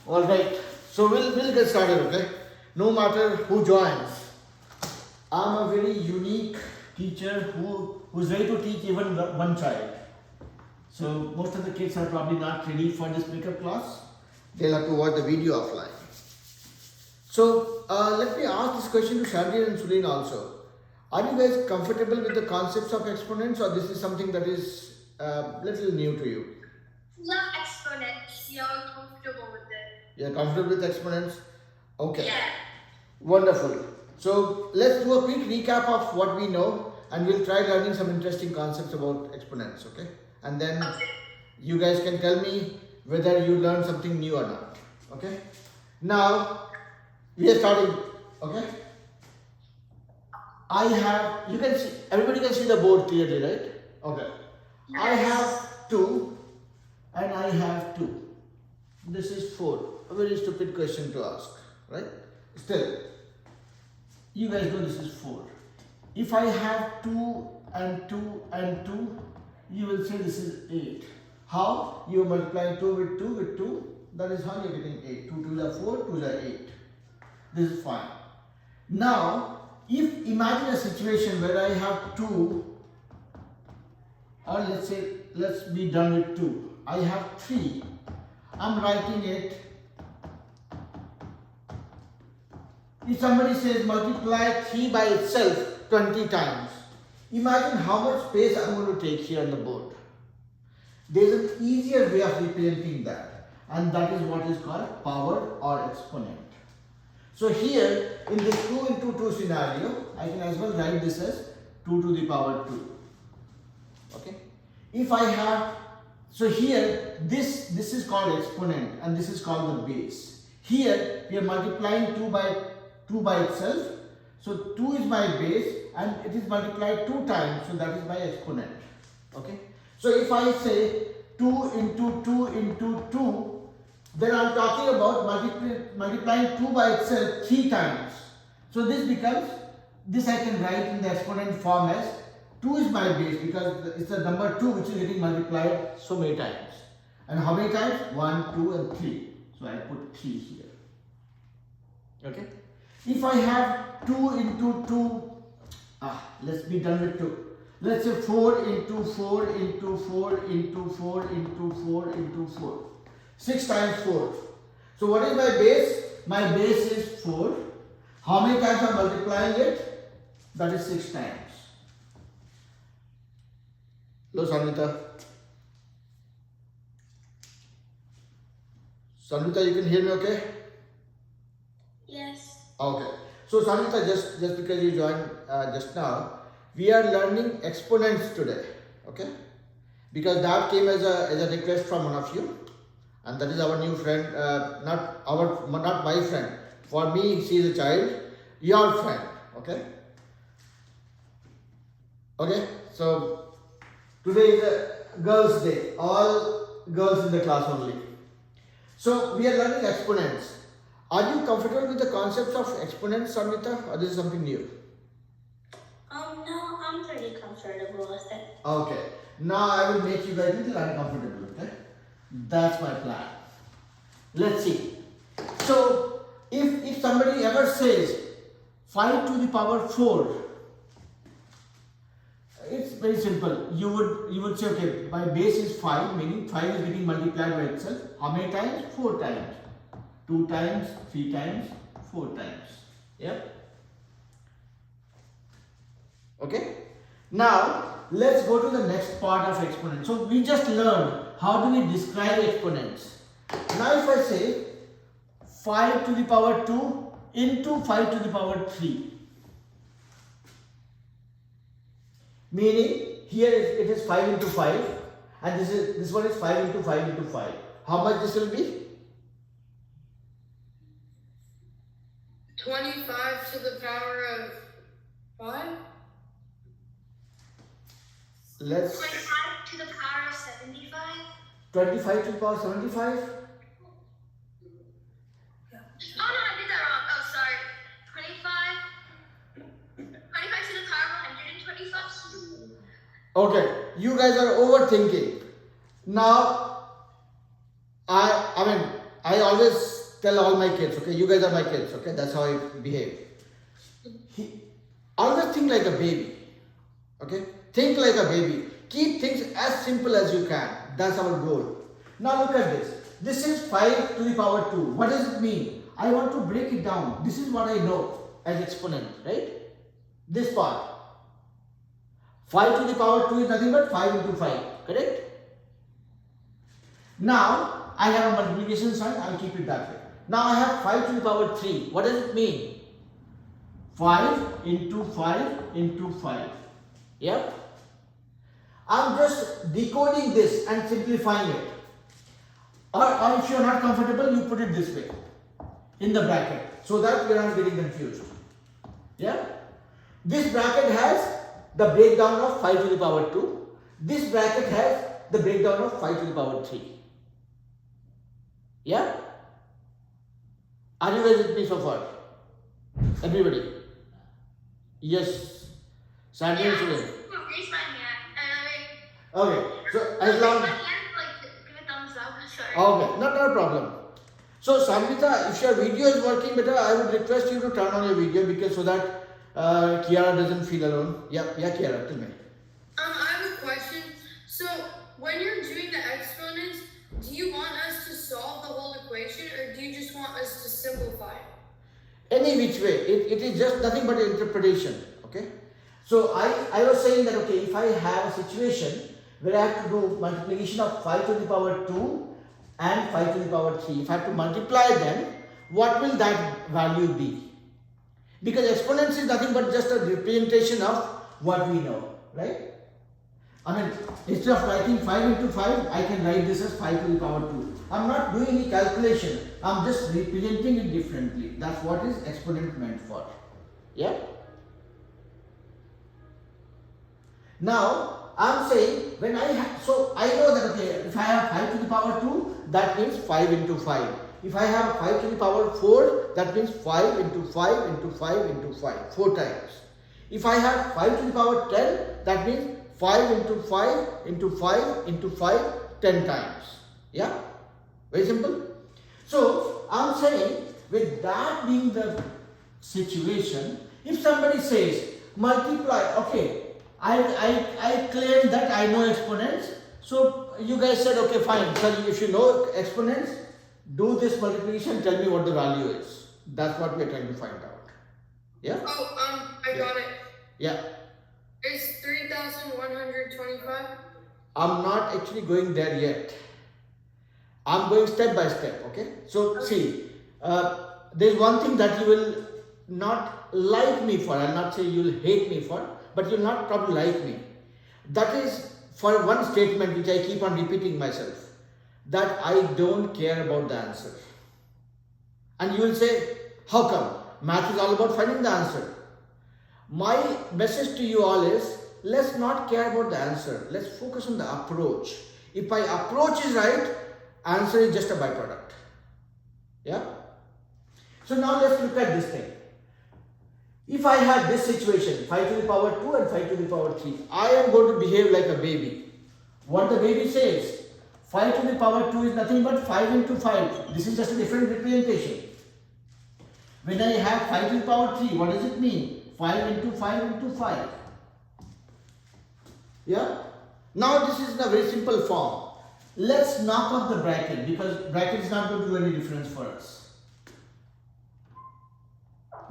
All right. So we'll get started, okay? No matter who joins, I'm a very unique teacher who's ready to teach even one child. So most of the kids are probably not ready for this pickup class. They'll have to watch the video offline. So let me ask this question to Shadi and Sulin also. Are you guys comfortable with the concepts of exponents, or this is something that is little new to you? Love exponents. You're comfortable with it. You're comfortable with exponents? Okay. Yeah. Wonderful. So let's do a quick recap of what we know, and we'll try learning some interesting concepts about exponents, okay? And then you guys can tell me whether you learned something new or not, okay? Now, we are starting, okay? I have, you can see, everybody can see the board clearly, right? Okay. I have 2 and I have 2. This is 4. A very stupid question to ask, right? Still, you guys know this is 4. If I have 2 and 2 and 2, you will say this is 8. How? You multiply 2 with 2 with 2. That is how you are getting 8. 2 2s are 4, 2s are 8. This is fine. Now, if imagine a situation where I have 2, or let's say, let's be done with 2. I have 3. I'm writing it. If somebody says multiply 3 by itself 20 times, imagine how much space I'm going to take here on the board. There is an easier way of representing that, and that is what is called power or exponent. So here in this 2 into 2 scenario, I can as well write this as 2 to the power 2. Okay. If I have, so here this is called exponent and this is called the base. Here we are multiplying 2 by itself. So 2 is my base and it is multiplied 2 times, so that is my exponent. Okay. So if I say 2 into 2 into 2, then I am talking about multiplying 2 by itself 3 times. So this becomes, this I can write in the exponent form as 2 is my base because it's the number 2 which is getting multiplied so many times. And how many times? 1, 2 and 3. So I put 3 here. Okay. If I have 2 into 2, let's be done with 2. Let's say 4 into 4 into 4 into 4 into 4 into 4. 6 times 4. So what is my base? My base is 4. How many times I am multiplying it? That is 6 times. Hello, Sanvita. Sanvita, you can hear me okay? Yes. Okay. So Sanvita, just because you joined just now, we are learning exponents today. Okay? Because that came as a request from one of you. And that is our new friend, not my friend. For me, she is a child, your friend. Okay? Okay? So, today is a girls' day. All girls in the class only. So, we are learning exponents. Are you comfortable with the concepts of exponents, Samita, or this is something new? No, I'm pretty comfortable with it. Okay. Now, I will make you guys a little uncomfortable, okay? That's my plan. Let's see. So, if somebody ever says 5 to the power 4, it's very simple. You would say, okay, my base is 5, meaning 5 is getting multiplied by itself. How many times? 4 times. 2 times, 3 times, 4 times. Yep. Okay. Now, let's go to the next part of exponents. So, we just learned how do we describe exponents. Now, if I say 5 to the power 2 into 5 to the power 3, meaning here it is 5 into 5 and this one is 5 into 5 into 5. How much this will be? 25 to the power of 5? Let's 25 to the power of 75? 25 to the power 75. Oh no, I did that wrong. Oh, sorry. 25 to the power of 125? Okay, you guys are overthinking. Now, I always tell all my kids, okay, you guys are my kids, okay, that's how I behave. Always think like a baby, okay, think like a baby. Keep things as simple as you can. That's our goal. Now look at this. This is 5 to the power 2. What does it mean? I want to break it down. This is what I know as exponent, right? This part. 5 to the power 2 is nothing but 5 into 5, correct? Now, I have a multiplication sign, I'll keep it that way. Now I have 5 to the power 3. What does it mean? 5 into 5 into 5. Yeah? I'm just decoding this and simplifying it. Or if you are not comfortable, you put it this way in the bracket so that we are not getting confused. Yeah? This bracket has the breakdown of 5 to the power 2. This bracket has the breakdown of 5 to the power 3. Yeah? Are you guys with me so far? Everybody? Yes. Sandy and Susan. Raise my hand. Okay. So as long Give a thumbs up. Sorry. okay, not a problem. So Sanvita, if your video is working better, I would request you to turn on your video because so that Kiara doesn't feel alone. Yeah, Kiara, tell me. I have a question. So, when you're doing the exponents, do you want us to solve the whole equation or do you just want us to simplify it? Any which way, it is just nothing but interpretation. Okay. So I was saying that okay, if I have a situation where I have to do multiplication of 5 to the power 2 and 5 to the power 3, if I have to multiply them, what will that value be? Because exponents is nothing but just a representation of what we know, right? I mean, instead of writing 5 into 5, I can write this as 5 to the power 2. I'm not doing any calculation. I'm just representing it differently. That's what is exponent meant for. Yeah? Now, I'm saying when I have, so I know that okay, if I have 5 to the power 2, that means 5 into 5. If I have 5 to the power 4, that means 5 into 5 into 5 into 5, 4 times. If I have 5 to the power 10, that means 5 into 5 into 5 into 5, 10 times. Yeah? Very simple. So, I'm saying with that being the situation, if somebody says multiply, okay, I claim that I know exponents. So, you guys said, okay, fine. So, if you know exponents, do this multiplication, tell me what the value is. That's what we are trying to find out. Yeah? Oh, I got it. Yeah. It's 3,125. I'm not actually going there yet. I'm going step by step, okay? So, see, there's one thing that you will not like me for. I'll not say you'll hate me for, but you'll not probably like me. That is for one statement which I keep on repeating myself. That I don't care about the answer. And you will say, how come? Math is all about finding the answer. My message to you all is, let's not care about the answer. Let's focus on the approach. If my approach is right, answer is just a byproduct. Yeah? So now let's look at this thing. If I had this situation, 5 to the power 2 and 5 to the power 3, I am going to behave like a baby. What the baby says, 5 to the power 2 is nothing but 5 into 5. This is just a different representation. When I have 5 to the power 3, what does it mean? 5 into 5 into 5. Yeah? Now this is in a very simple form. Let's knock off the bracket because bracket is not going to do any difference for us.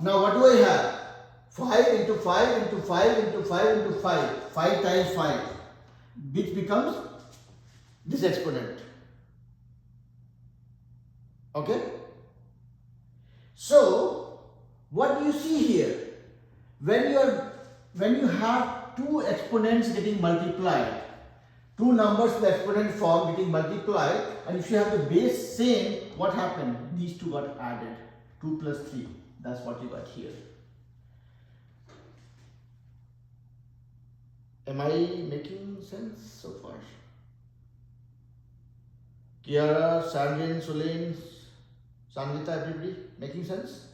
Now what do I have? 5 into 5 into 5 into 5 into 5. 5 times 5. Which becomes this exponent. Okay? So, what do you see here? When you have two exponents getting multiplied, two numbers in the exponent form getting multiplied, and if you have the base same, what happened? These two got added. 2 plus 3. That's what you got here. Am I making sense so far? Kiara, Sandrine, Sulain, Sanvita, everybody, making sense?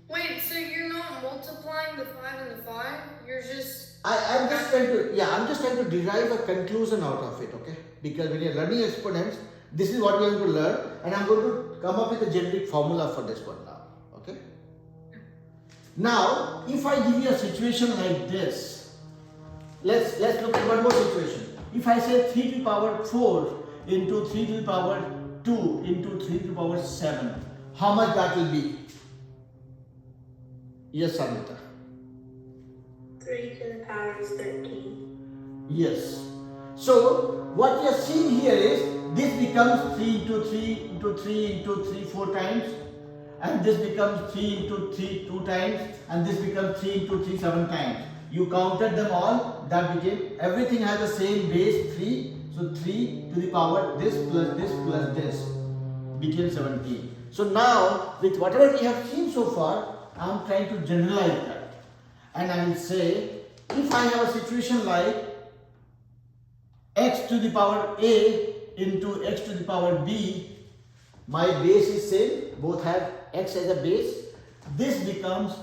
Wait, so you're not multiplying the 5 and the 5? You're just... I'm just trying to derive a conclusion out of it, okay? Because when you're learning exponents, This is what we are going to learn, and I'm going to come up with a generic formula for this one now. Okay. Now, if I give you a situation like this, let's look at one more situation. If I say 3 to the power 4 into 3 to the power 2 into 3 to the power 7, how much that will be? Yes, Samita. 3 to the power is 13. Yes. So what we are seeing here is this becomes 3 into 3 into 3 into 3 4 times, and this becomes 3 into 3 2 times, and this becomes 3 into 3 7 times. You counted them all, that became, everything has the same base 3. So 3 to the power this plus this became 17. So now with whatever we have seen so far, I am trying to generalize that. And I will say, if I have a situation like x to the power a into x to the power b, my base is same, both have x as a base. This becomes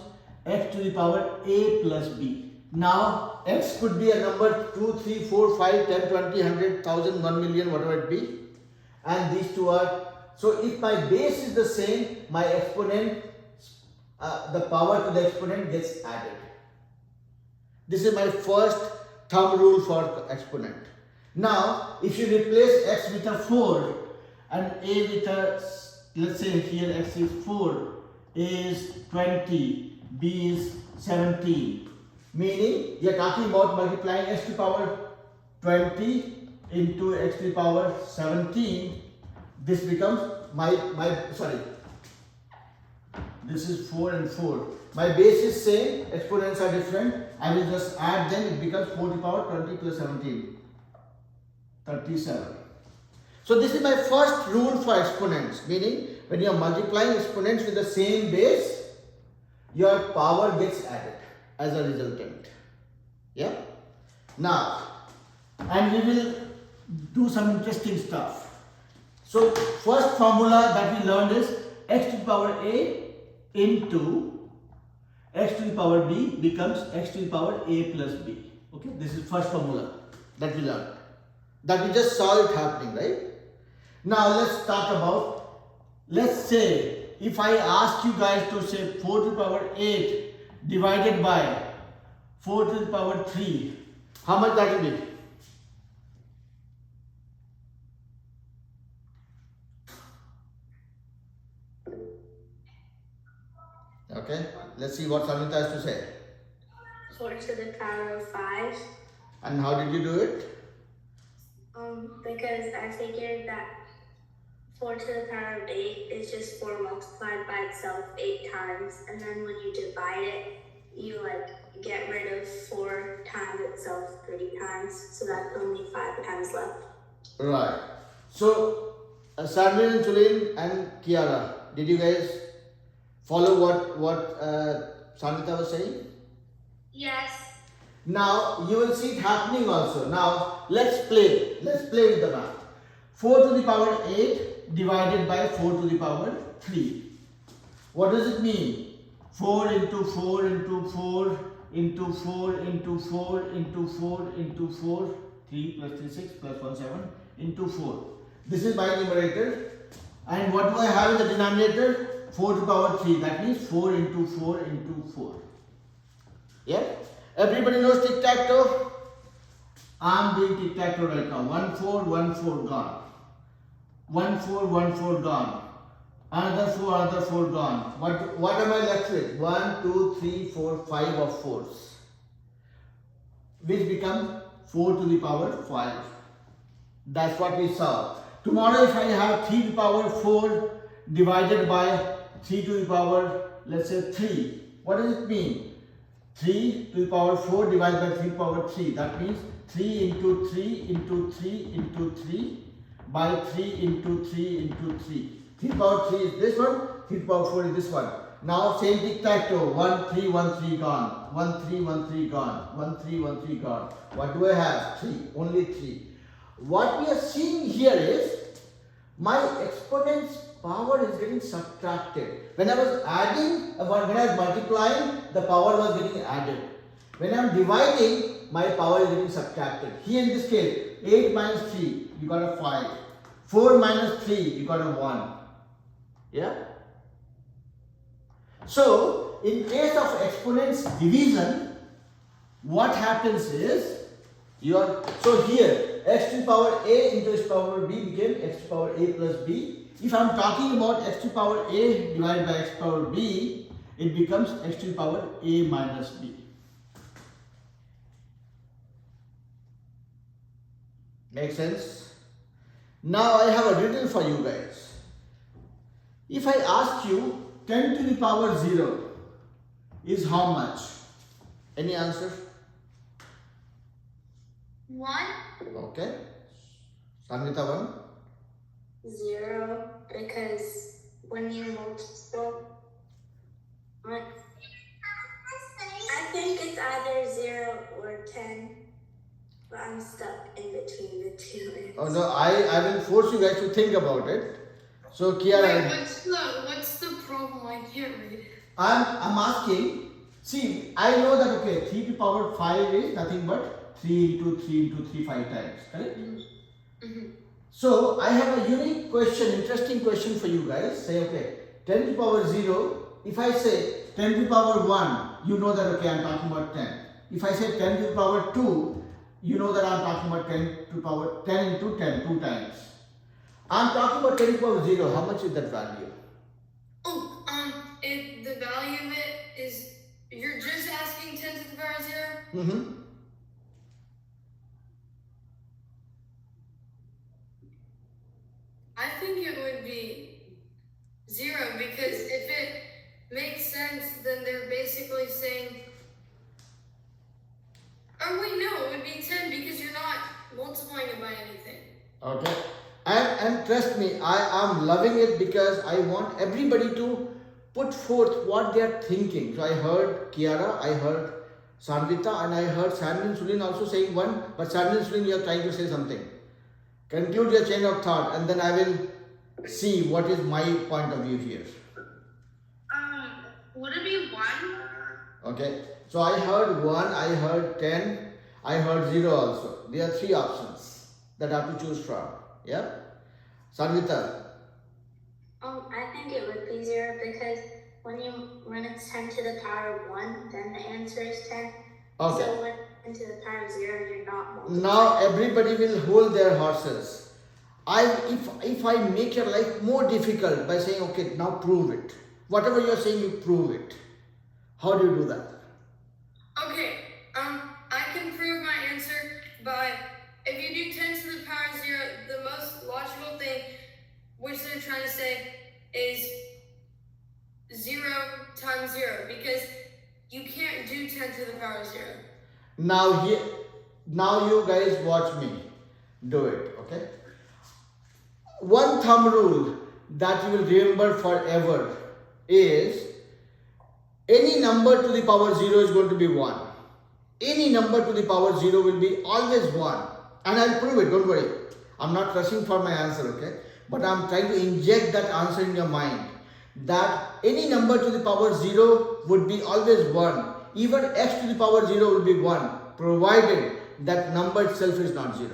x to the power a plus b. Now x could be a number 2, 3, 4, 5, 10, 20, 100, 1000, 1 million, whatever it be. And these two are, so if my base is the same, my exponent, the power to the exponent gets added. This is my first thumb rule for exponent. Now, if you replace x with a 4 and a with a, let's say here x is 4, a is 20, b is 17. Meaning, we are talking about multiplying x to the power 20 into x to the power 17. This becomes this is 4 and 4. My base is same, exponents are different. I will just add them, it becomes 4 to the power 20 plus 17. 37. So this is my first rule for exponents, meaning when you are multiplying exponents with the same base, your power gets added as a resultant. Yeah. Now, and we will do some interesting stuff. So first formula that we learned is x to the power a into x to the power b becomes x to the power a plus b. Okay, this is first formula that we learned. That we just saw it happening, right? Now let's talk about, let's say if I ask you guys to say 4 to the power 8 divided by 4 to the power 3, how much that will be? Okay, let's see what Samita has to say. 4 to the power of 5. And how did you do it? Because I figured that 4 to the power of 8 is just 4 multiplied by itself 8 times. And then when you divide it, you get rid of 4 times itself 3 times. So that's only 5 times left. Right. So, Sandrine, Tulin and Kiara, did you guys follow what Samita was saying? Yes. Now you will see it happening also. Now let's play with the math. 4 to the power 8 divided by 4 to the power 3. What does it mean? 4 into 4 into 4 into 4 into 4 into 4 into 4, 3 plus 3 6 plus 1 7 into 4. This is my numerator. And what do I have in the denominator? 4 to the power 3. That means 4 into 4 into 4. Yeah? Everybody knows tic-tac-toe? I am doing tic-tac-toe right now. 1 4 1 4 gone. 1 4 1 4 gone. Another 4 gone. What am I left with? 1 2 3 4 5 of 4s. Which become 4 to the power 5. That's what we saw. Tomorrow if I have 3 to the power 4 divided by 3 to the power, let's say 3. What does it mean? 3 to the power 4 divided by 3 to the power 3. That means 3 into 3 into 3 into 3 by 3 into 3 into 3. 3 to the power 3 is this one, 3 to the power 4 is this one. Now same tic-tac-toe. 1 3 1 3 gone. 1 3 1 3 gone. 1 3 1 3 gone. What do I have? 3. Only 3. What we are seeing here is my exponent's power is getting subtracted. When I was adding, when I was multiplying, the power was getting added. When I am dividing, my power is getting subtracted. Here in this case, 8 minus 3, you got a 5. 4 minus 3, you got a 1. Yeah? So, in case of exponents division, what happens is, so here, x to the power a into x to the power b became x to the power a plus b. If I am talking about x to the power a divided by x to the power b, it becomes x to the power a minus b. Make sense? Now I have a riddle for you guys. If I ask you 10 to the power 0 is how much? Any answer? 1, Okay. Sanvita 1. 0, because when you multiple, I think it's either 0 or 10, but I'm stuck in between the two. Oh no, I will force you guys to think about it. So Kiara, What's the problem? I can't read. I'm asking, see, I know that okay, 3 to the power 5 is nothing but 3 into 3 into 3 5 times, correct? Mm-hmm. So I have a unique question, interesting question for you guys. Say okay, 10 to the power 0, if I say 10 to the power 1, you know that okay, I'm talking about 10. If I say 10 to the power 2, you know that I'm talking about 10 to the power 10 into 10, 2 times. I'm talking about 10 to the power 0, how much is that value? Oh, if the value of it is, you're just asking 10 to the power 0? Mm-hmm. I think it would be 0, because if it makes sense, then they're basically saying, oh wait, no, it would be 10 because you're not multiplying it by anything. Okay. And trust me, I am loving it because I want everybody to put forth what they are thinking. So I heard Kiara, I heard Sanvita, and I heard Sandy and Sulin also saying one, but Sandy and Sulin, you are trying to say something. Conclude your chain of thought and then I will see what is my point of view here. Would it be 1? Okay. So I heard 1, I heard 10, I heard 0 also. There are 3 options that I have to choose from. Yeah? Sanvita. I think it would be 0 because when it's 10 to the power of 1, then the answer is 10. Okay. So when 10 to the power of 0, you're not multiplying. Now everybody will hold their horses. If I make your life more difficult by saying, okay, now prove it. Whatever you are saying, you prove it. How do you do that? Okay, I can prove my answer by, if you do 10 to the power of 0, the most logical thing, which they're trying to say, is 0 times 0, because you can't do 10 to the power of 0. Now you guys watch me do it, okay? One thumb rule that you will remember forever is any number to the power 0 is going to be 1. Any number to the power 0 will be always 1. And I'll prove it, don't worry. I'm not rushing for my answer, okay? But I'm trying to inject that answer in your mind. That any number to the power 0 would be always 1. Even x to the power 0 will be 1, provided that number itself is not 0.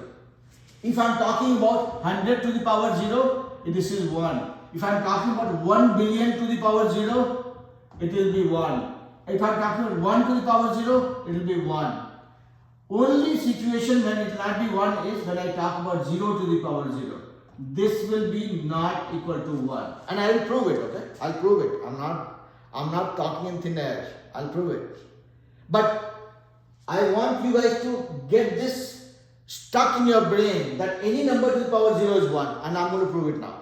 If I'm talking about 100 to the power 0, this is 1. If I'm talking about 1 billion to the power 0, it will be 1. If I'm talking about 1 to the power 0, it will be 1. Only situation when it will not be 1 is when I talk about 0 to the power 0. This will be not equal to 1. And I will prove it, okay? I'll prove it. I'm not talking in thin air. I'll prove it. But I want you guys to get this stuck in your brain that any number to the power 0 is 1. And I'm going to prove it now.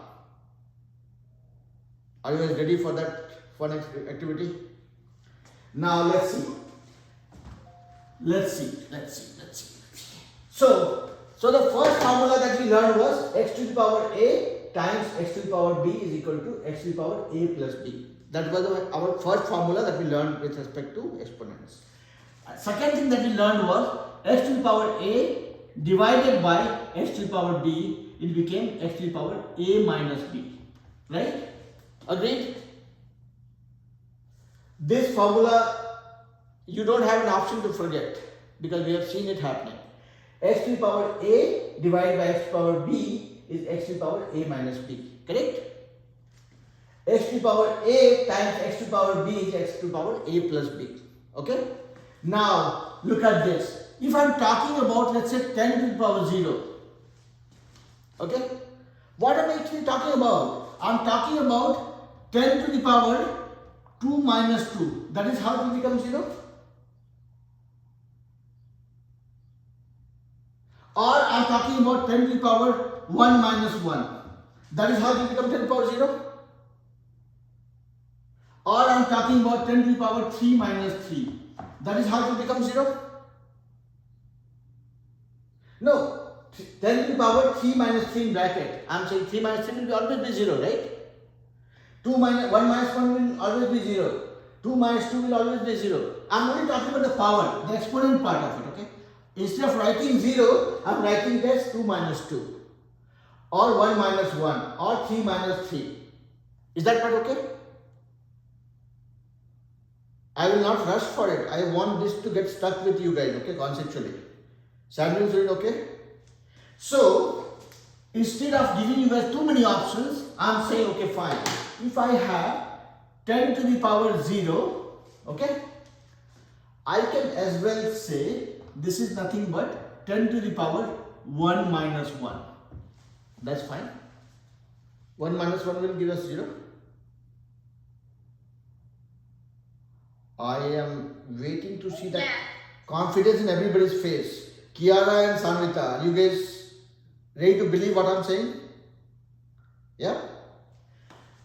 Are you guys ready for that fun activity? Now let's see. Let's see. So the first formula that we learned was x to the power a times x to the power b is equal to x to the power a plus b. That was our first formula that we learned with respect to exponents. Second thing that we learned was x to the power a divided by x to the power b, it became x to the power a minus b. Right? Agreed? This formula, you don't have an option to forget because we have seen it happening. X to the power a divided by x to the power b is x to the power a minus b. Correct? X to the power a times x to the power b is x to the power a plus b. Okay? Now, look at this. If I am talking about, let's say, 10 to the power 0. Okay? What am I actually talking about? I am talking about 10 to the power 2 minus 2. That is how it will become 0. Or I am talking about 10 to the power 1 minus 1. That is how it will become 10 to the power 0. Or I am talking about 10 to the power 3 minus 3. That is how it will become 0. No, 10 to the power 3 minus 3 in bracket. I am saying 3 minus 3 will always be 0, right? 1 minus 1 will always be 0. 2 minus 2 will always be 0. I am only talking about the power, the exponent part of it, okay? Instead of writing 0, I am writing it as 2 minus 2. Or 1 minus 1. Or 3 minus 3. Is that part okay? I will not rush for it. I want this to get stuck with you guys, okay, conceptually. Samuel, is it okay? So, instead of giving you guys too many options, I am saying, okay, fine. If I have 10 to the power 0, okay, I can as well say this is nothing but 10 to the power 1 minus 1. That's fine. 1 minus 1 will give us 0. I am waiting to see that confidence in everybody's face. Kiara and Sanvita, are you guys ready to believe what I am saying? Yeah?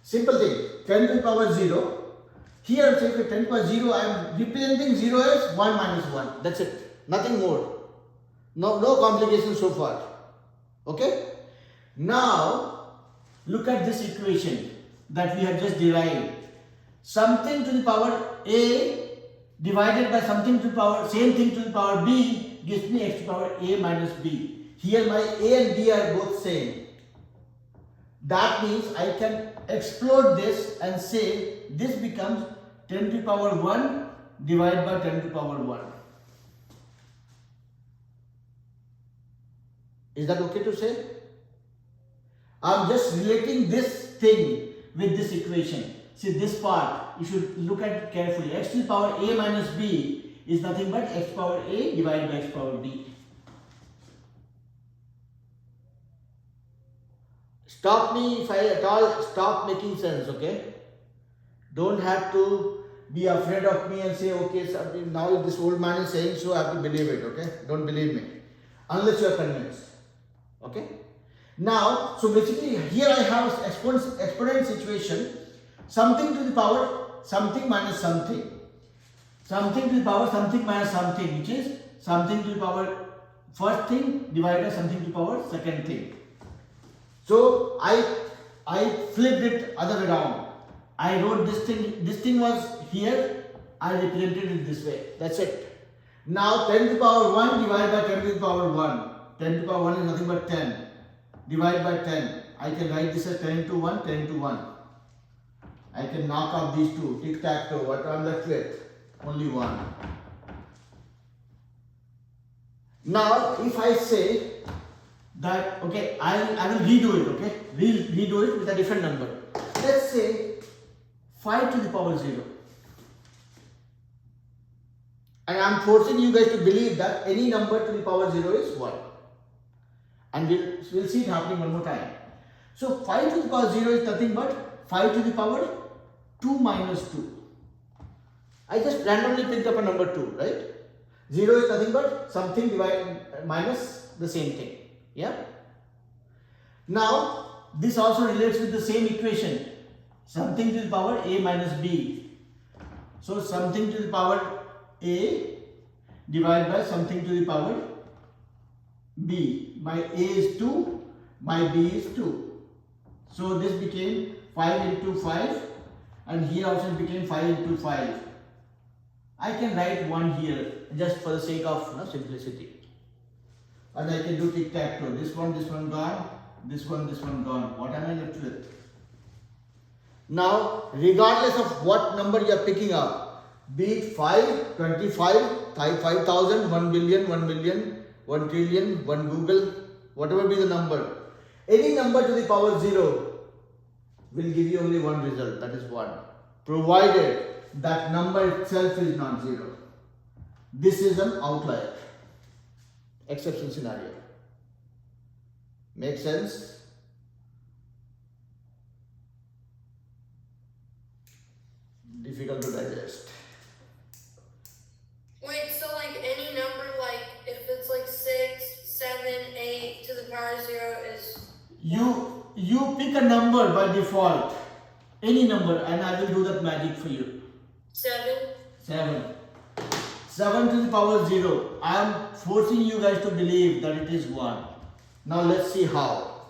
Simple thing. 10 to the power 0. Here I am saying 10 to the power 0, I am representing 0 as 1 minus 1. That's it. Nothing more. No complications so far. Okay? Now, look at this equation that we have just derived. Something to the power a divided by something to the power, same thing to the power b gives me x to the power a minus b. Here my a and b are both same. That means I can explode this and say this becomes 10 to the power 1 divided by 10 to the power 1. Is that okay to say? I am just relating this thing with this equation. See this part, you should look at it carefully. X to the power a minus b is nothing but x power a divided by x power b. Stop me if I at all stop making sense, okay? Don't have to be afraid of me and say, okay, now if this old man is saying so, I have to believe it, okay? Don't believe me. Unless you are convinced, okay? Now, so basically here I have exponent situation. Something to the power something minus something. Something to the power something minus something, which is something to the power first thing divided by something to the power second thing. So I flipped it other way around. I wrote this thing was here, I represented it this way. That's it. Now 10 to the power 1 divided by 10 to the power 1. 10 to the power 1 is nothing but 10. Divided by 10. I can write this as 10 to 1, 10 to 1. I can knock off these two, tic-tac-toe. What am I left with? Only 1. Now, if I say that, okay, I will redo it, okay? We'll redo it with a different number. Let's say 5 to the power 0. And I am forcing you guys to believe that any number to the power 0 is 1. And we'll see it happening one more time. So 5 to the power 0 is nothing but 5 to the power 2 minus 2. I just randomly picked up a number 2, right? 0 is nothing but something divided minus the same thing. Yeah? Now, this also relates with the same equation. Something to the power a minus b. So, something to the power a divided by something to the power b. My a is 2, my b is 2. So, this became 5 into 5 and here also it became 5 into 5. I can write 1 here just for the sake of simplicity. And I can do tic-tac-toe. This one gone, this one gone. What am I left with? Now, regardless of what number you are picking up, be it 5, 25, 5,000, 1 billion, 1 million, 1 trillion, 1 Google, whatever be the number, Any number to the power 0 will give you only one result, that is 1, provided that number itself is not 0. This is an outlier, exception scenario. Make sense? Difficult to digest. Wait, so like any number, like if it's like 6, 7, 8 to the power 0 is... You pick a number by default, any number, and I will do that magic for you. 7. 7. 7 to the power 0. I am forcing you guys to believe that it is 1. Now let's see how.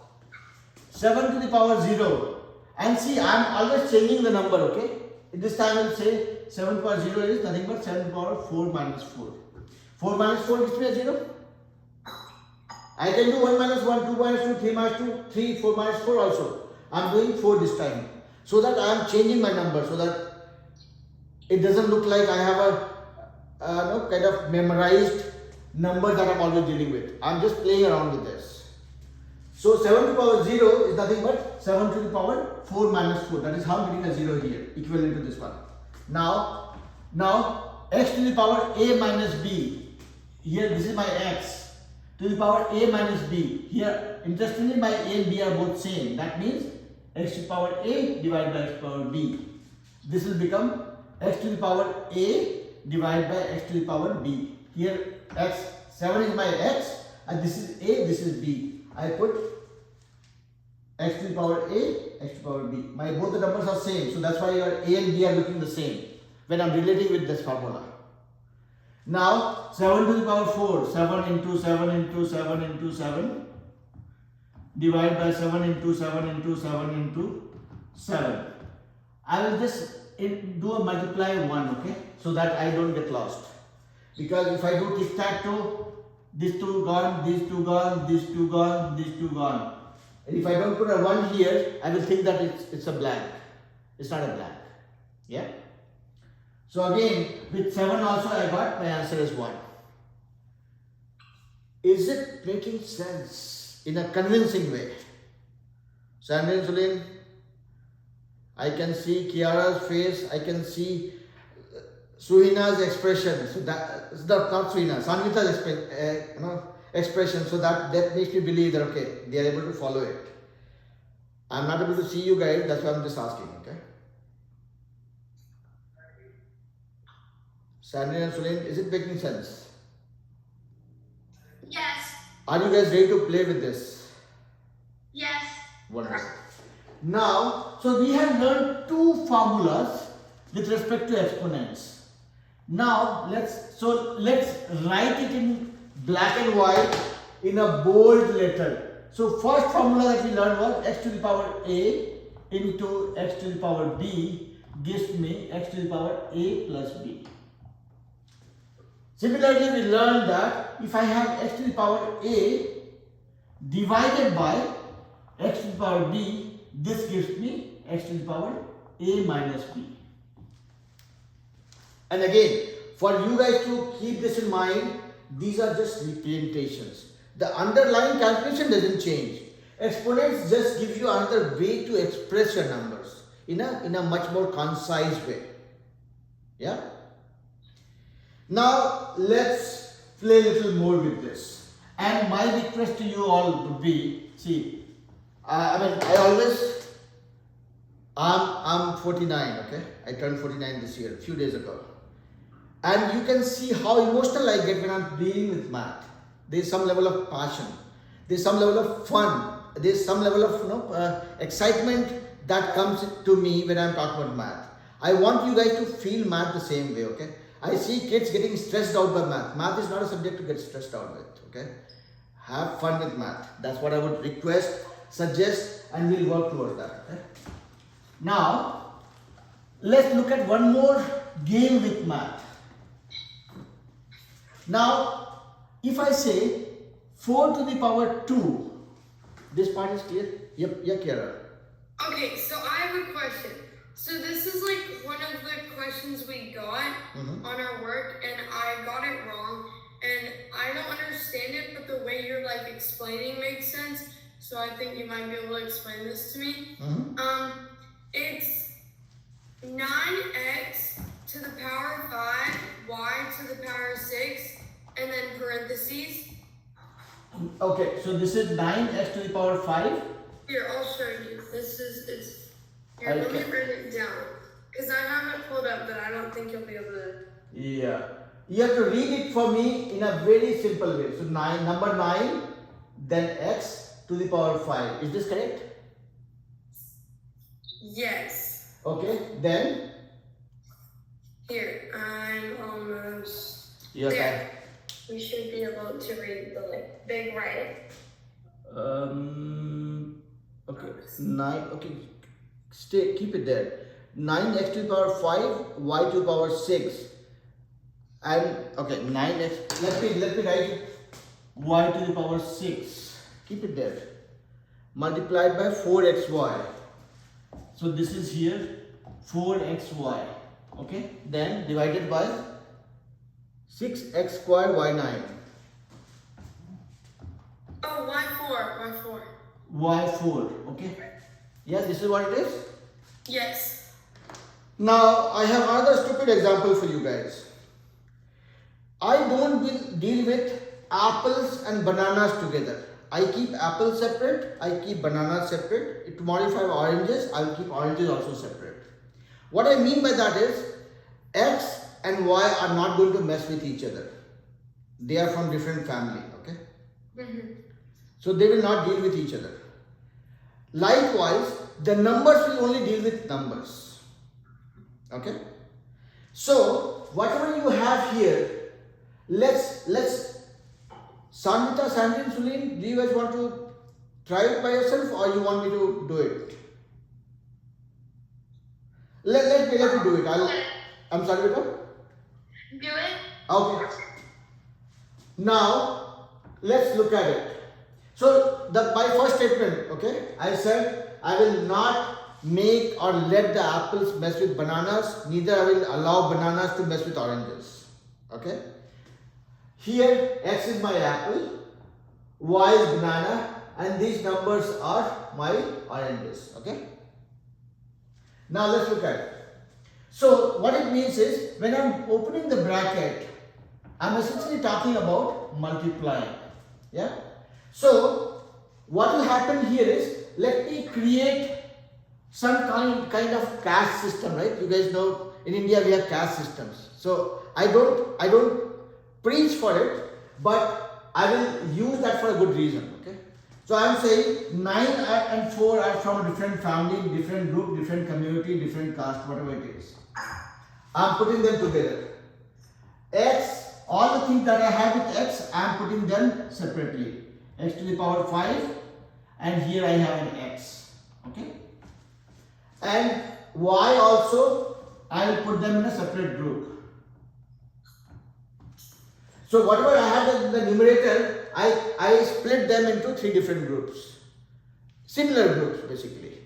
7 to the power 0. And see, I am always changing the number, okay? This time I will say 7 to the power 0 is nothing but 7 to the power 4 minus 4. 4 minus 4 gives me a 0. I can do 1 minus 1, 2 minus 2, 3 minus 2, 3, 4 minus 4 also. I am doing 4 this time. So that I am changing my number so that it doesn't look like I have a kind of memorized number that I am always dealing with. I am just playing around with this. So 7 to the power 0 is nothing but 7 to the power 4 minus 4. That is how I am getting a 0 here, equivalent to this one. Now x to the power a minus b. Here this is my x. To the power a minus b. Here, interestingly, my a and b are both same. That means x to the power a divided by x to the power b. This will become x to the power a divided by x to the power b. Here, 7 is my x, and this is a, this is b. I put x to the power a, x to the power b. Both the numbers are same, so that's why your a and b are looking the same when I'm relating with this formula. Now 7 to the power 4, 7 into 7 into 7 into 7 divided by 7 into 7 into 7 into 7. I will just do a multiply 1, okay, so that I don't get lost. Because if I do tic-tac-toe, these two gone, these two gone, these two gone, these two gone. And if I don't put a 1 here, I will think that it's a blank. It's not a blank. Yeah? So again, with 7 also I got my answer is 1. Is it making sense in a convincing way? Sandrine, Sulin, I can see Kiara's face, I can see Suhina's expression. So that not Suhina, Sanvita's expression. So that makes me believe that okay, they are able to follow it. I'm not able to see you guys, that's why I'm just asking, okay? Sandrine and Sulin, is it making sense? Yes. Are you guys ready to play with this? Yes. Wonderful. Now, so we have learned 2 formulas with respect to exponents. Now, let's write it in black and white in a bold letter. So, first formula that we learned was x to the power a into x to the power b gives me x to the power a plus b. Similarly, we learned that if I have x to the power a divided by x to the power b, this gives me x to the power a minus b. And again, for you guys to keep this in mind, these are just representations. The underlying calculation doesn't change. Exponents just give you another way to express your numbers in a much more concise way. Yeah? Now, let's play a little more with this. And my request to you all would be, see, I'm 49, okay? I turned 49 this year, a few days ago. And you can see how emotional I get when I'm dealing with math. There's some level of passion. There's some level of fun. There's some level of excitement that comes to me when I'm talking about math. I want you guys to feel math the same way, okay? I see kids getting stressed out by math. Math is not a subject to get stressed out with, okay? Have fun with math. That's what I would request, suggest, and we'll work towards that, okay? Now, let's look at one more game with math. Now, if I say 4 to the power 2, this part is clear? Yep, yeah, Kiara. Okay, so I have a question. So this is like one of the questions we got on our work, and I got it wrong, and I don't understand it, but the way you're like explaining makes sense. so I think you might be able to explain this to me. It's 9x to the power of 5, y to the power of 6, and then parentheses. Okay, so this is 9x to the power 5. Here, I'll show you. Here, let me Okay. write it down. Because I have it pulled up, but I don't think you'll be able to. Yeah. You have to read it for me in a very simple way. So number 9, then x to the power 5. Is this correct? Yes. Okay, then? Here, I'm almost Yes, there. We should be able to read the big writing. Okay, 9, okay, keep it there. 9x to the power 5, y to the power 6. And, okay, 9x, let me write it, y to the power 6. Keep it there. Multiplied by 4xy. So this is here 4xy. Okay, then divided by 6x square y9. Oh, y4. y4. Okay, yeah, this is what it is. Yes. Now I have another stupid example for you guys. I don't deal with apples and bananas together. I keep apples separate, I keep bananas separate. Tomorrow if I have oranges, I will keep oranges also separate. What I mean by that is, x and y are not going to mess with each other. They are from different family, okay? So they will not deal with each other. Likewise, the numbers will only deal with numbers, okay? So whatever you have here, let's Sanvita, Sandrine, Sulin, do you guys want to try it by yourself or you want me to do it? Let me do it. I'm sorry, Vita? Do it. Okay. Now, let's look at it. So, my first statement, okay, I said I will not make or let the apples mess with bananas, neither I will allow bananas to mess with oranges, okay. Here, x is my apple, y is banana, and these numbers are my oranges, okay. Now, let's look at it. So, what it means is, when I'm opening the bracket, I'm essentially talking about multiplying, yeah. So, what will happen here is, let me create some kind of caste system, right? You guys know, in India we have caste systems. So, I don't preach for it, but I will use that for a good reason, okay. So, I am saying 9 and 4 are from a different family, different group, different community, different caste, whatever it is. I am putting them together. X, all the things that I have with x, I am putting them separately. X to the power 5, and here I have an x, okay. And y also, I will put them in a separate group. So whatever I have in the numerator, I split them into 3 different groups. Similar groups basically.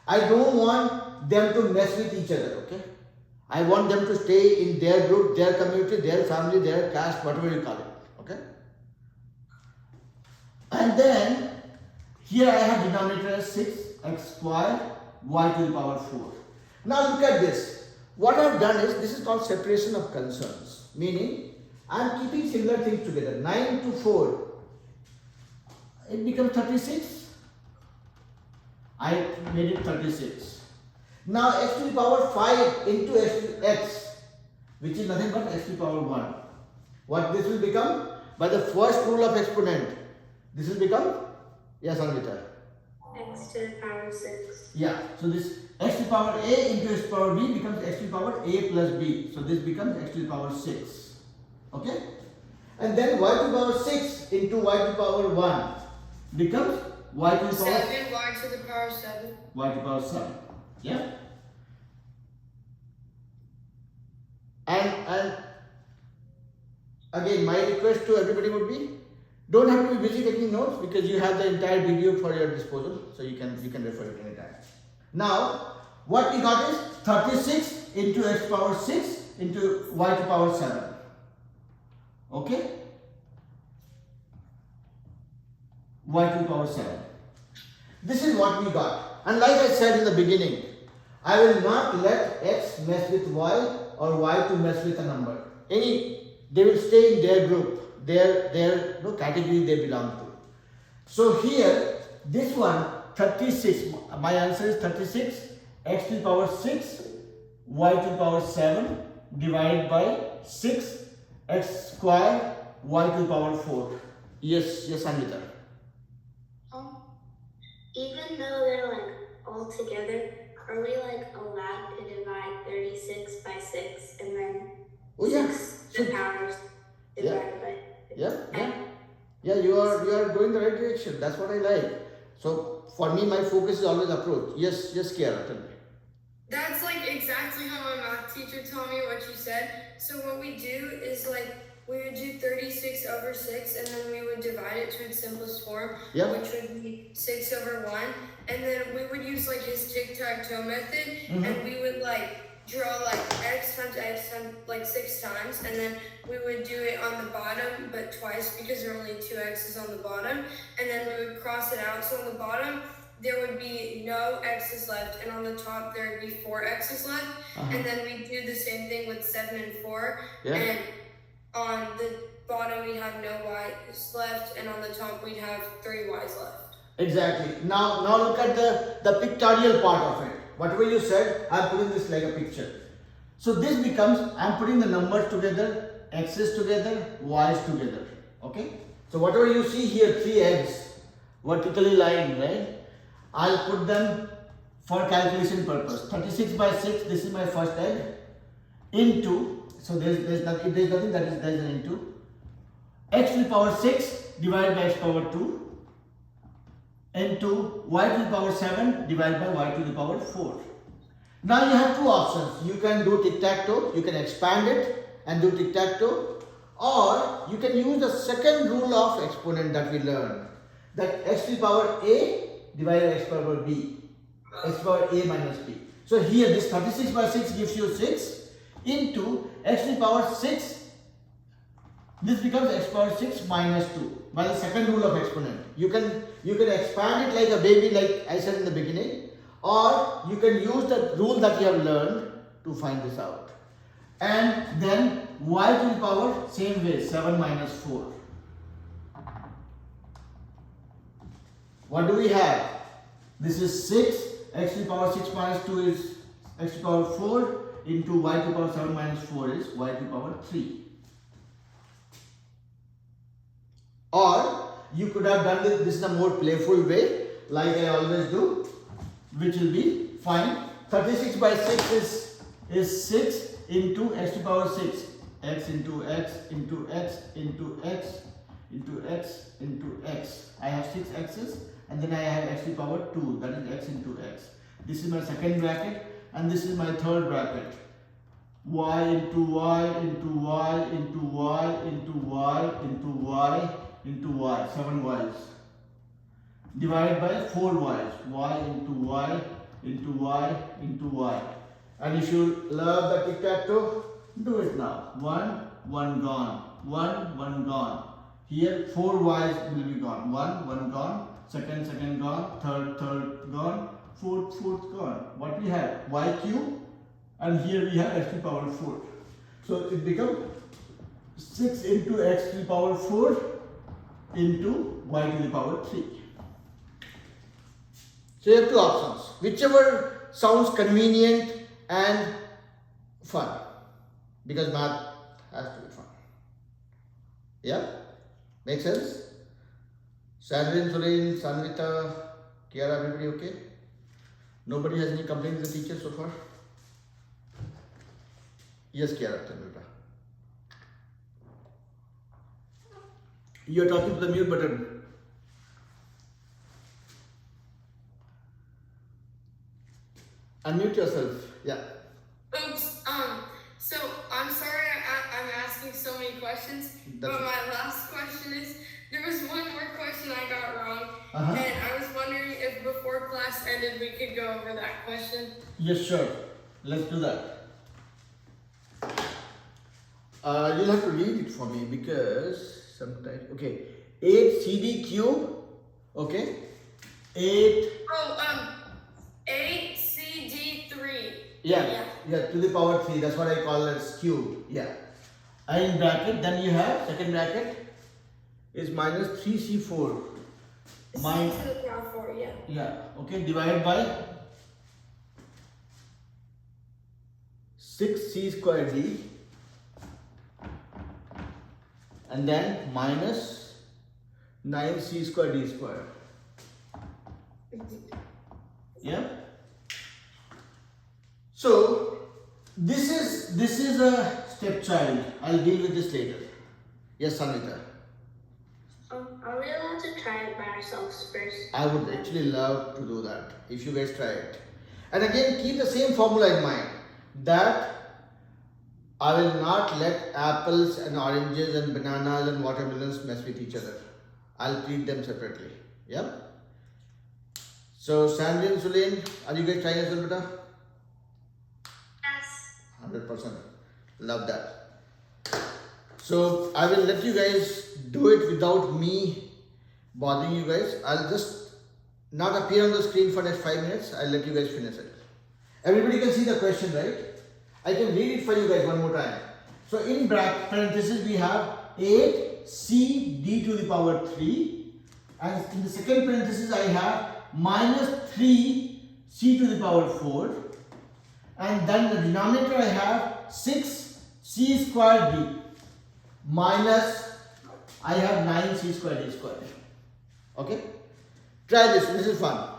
I don't want them to mess with each other, okay. I want them to stay in their group, their community, their family, their caste, whatever you call it, okay. And then, here I have denominator as 6x square, y to the power 4. Now look at this. What I have done is, this is called separation of concerns. Meaning, I am keeping similar things together. 9 to 4, it becomes 36. I made it 36. Now x to the power 5 into x, which is nothing but x to the power 1. What this will become? By the first rule of exponent, this will become, yes, Anvita? X to the power 6. Yeah, so this x to the power a into x to the power b becomes x to the power a plus b. So this becomes x to the power 6. Okay? And then y to the power 6 into y to the power 1 becomes y to the power 7, y to the power 7. Y to the power 7. Yeah? And again, my request to everybody would be, don't have to be busy taking notes because you have the entire video for your disposal, so you can refer it anytime. Now, what we got is 36 into x power 6 into y to power 7. Okay? Y to the power 7. This is what we got. And like I said in the beginning, I will not let x mess with y or y to mess with a number. They will stay in their group, their category they belong to. So here, this one, 36, my answer is 36, x to the power 6, y to the power 7, divided by 6, x square, y to the power 4. Yes, Anvita. Even though they're like all together, are we like allowed to divide 36 by 6 and then Oh yeah. 6 the powers divided by 6? Yeah, you are going the right direction. That's what I like. So for me, my focus is always approach. Yes, Kiara, tell me. That's like exactly how my math teacher told me what you said. So what we do is like we would do 36 over 6 and then we would divide it to its simplest form, which would be 6 over 1. And then we would use like his tic-tac-toe method and we would like draw like x times like 6 times, and then we would do it on the bottom but twice because there are only 2 x's on the bottom, and then we would cross it out. So on the bottom there would be no x's left, and on the top there would be 4 x's left. And then we do the same thing with 7 and 4, and on the bottom we'd have no y's left, and on the top we'd have 3 y's left. Exactly. Now look at the pictorial part of it. Whatever you said, I'm putting this like a picture. So this becomes, I'm putting the numbers together, x's together, y's together. Okay? So whatever you see here, 3 eggs, vertically lying, right? I'll put them for calculation purpose. 36 by 6, this is my first egg, into, so there's nothing, there's an into, x to the power 6 divided by x power 2, into y to the power 7 divided by y to the power 4. Now you have two options. You can do tic-tac-toe, you can expand it and do tic-tac-toe, or you can use the second rule of exponent that we learned, that x to the power a divided by x power b, x power a minus b. So here this 36 by 6 gives you 6 into x to the power 6. This becomes x power 6 minus 2 by the second rule of exponent. You can expand it like a baby, like I said in the beginning, or you can use the rule that you have learned to find this out. And then y to the power, same way, 7 minus 4. What do we have? This is 6, x to the power 6 minus 2 is x to the power 4, into y to the power 7 minus 4 is y to the power 3. Or you could have done this in a more playful way, like I always do, which will be fine. 36 by 6 is 6 into x to the power 6. X into x into x into x into x into x. I have 6 x's and then I have x to the power 2, that is x into x. This is my second bracket and this is my third bracket. Y into y into y into y into y into y into y, 7 y's, divided by 4 y's, y into y into y into y. And if you love the tic-tac-toe, do it now. 1 gone, 1 gone. Here 4 y's will be gone. 1 gone, second gone, third gone, fourth gone. What we have? Y cube, and here we have x to the power 4. So it becomes 6 into x to the power 4 into y to the power 3. So you have two options, whichever sounds convenient and fun, because math has to be fun. Yeah? Make sense? Sandrine, Surin, Sanvita, Kiara, everybody okay? Nobody has any complaints with the teacher so far? Yes, Kiara, tell me. You're talking to the mute button. Unmute yourself. Yeah. Oops. So I'm sorry I'm asking so many questions, but my last question is, there was one more question I got wrong, and I was wondering if before class ended we could go over that question. Yes, sure. Let's do that. You'll have to read it for me because sometimes, okay, 8 CD cube, okay, 8. Oh, 8CD3. Yeah, to the power 3. That's what I call as cube. Yeah. And in bracket, then you have second bracket is minus 3C4. C to the power 4, yeah. Yeah, okay, divided by 6C square D, and then minus 9C square D square. Yeah. So this is a stepchild. I'll deal with this later. Yes, Sanita. Are we allowed to try it by ourselves first? I would actually love to do that if you guys try it. And again, keep the same formula in mind that I will not let apples and oranges and bananas and watermelons mess with each other. I'll treat them separately. Yeah. So Sandy and Sulain, are you guys trying as well, beta? Yes. 100%. Love that. So I will let you guys do it without me bothering you guys. I'll just not appear on the screen for next 5 minutes. I'll let you guys finish it. Everybody can see the question, right? I can read it for you guys one more time. So in bracket parentheses we have 8CD to the power 3, and in the second parenthesis I have minus 3C to the power 4, and then the denominator I have 6C square D minus I have 9C square D square. Okay? Try this. This is fun.